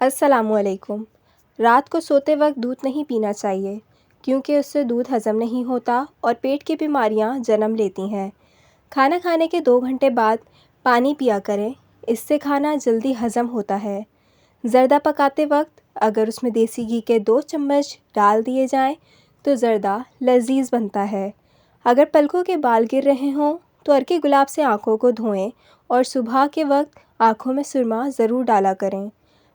अस्सलामुअलैकुम। रात को सोते वक्त दूध नहीं पीना चाहिए क्योंकि उससे दूध हज़म नहीं होता और पेट की बीमारियां जन्म लेती हैं। खाना खाने के 2 घंटे बाद पानी पिया करें, इससे खाना जल्दी हज़म होता है। ज़र्दा पकाते वक्त अगर उसमें देसी घी के 2 चम्मच डाल दिए जाएं तो ज़र्दा लजीज बनता है। अगर पलकों के बाल गिर रहे हों तो अर्के गुलाब से आँखों को धोएं और सुबह के वक्त आँखों में सुरमा ज़रूर डाला करें।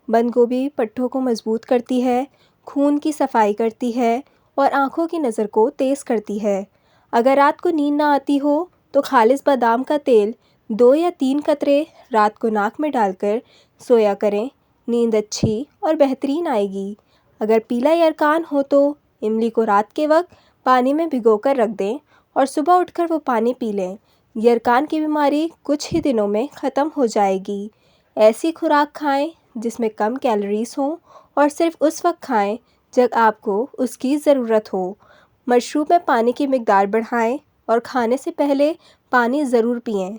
बंद गोभी पट्ठों को मजबूत करती है, खून की सफाई करती है और आँखों की नज़र को तेज़ करती है। अगर रात को नींद ना आती हो तो खालिस बादाम का तेल 2 या 3 कतरे रात को नाक में डालकर सोया करें, नींद अच्छी और बेहतरीन आएगी। अगर पीला यरकान हो तो इमली को रात के वक्त पानी में भिगोकर रख दें और सुबह उठकर वो पानी पी लें। यरकान की बीमारी कुछ ही दिनों में ख़त्म हो जाएगी। ऐसी खुराक खाएं जिसमें कम कैलोरीज़ हों और सिर्फ उस वक्त खाएं जब आपको उसकी ज़रूरत हो। मशरूब में पानी की मिकदार बढ़ाएं और खाने से पहले पानी ज़रूर पिएं।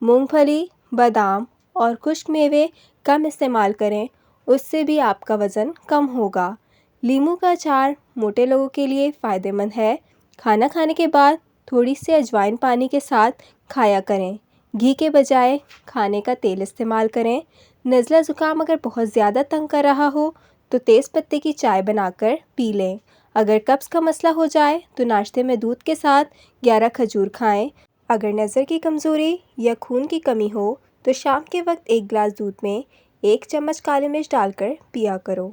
मूंगफली, बादाम और खुश्क मेवे कम इस्तेमाल करें, उससे भी आपका वज़न कम होगा। नींबू का अचार मोटे लोगों के लिए फ़ायदेमंद है। खाना खाने के बाद थोड़ी सी अजवाइन पानी के साथ खाया करें। घी के बजाय खाने का तेल इस्तेमाल करें। नज़ला ज़ुकाम अगर बहुत ज़्यादा तंग कर रहा हो तो तेज़ पत्ते की चाय बनाकर पी लें। अगर कब्ज़ का मसला हो जाए तो नाश्ते में दूध के साथ 11 खजूर खाएं। अगर नज़र की कमज़ोरी या खून की कमी हो तो शाम के वक्त 1 गिलास दूध में 1 चम्मच काली मिर्च डालकर पिया करो।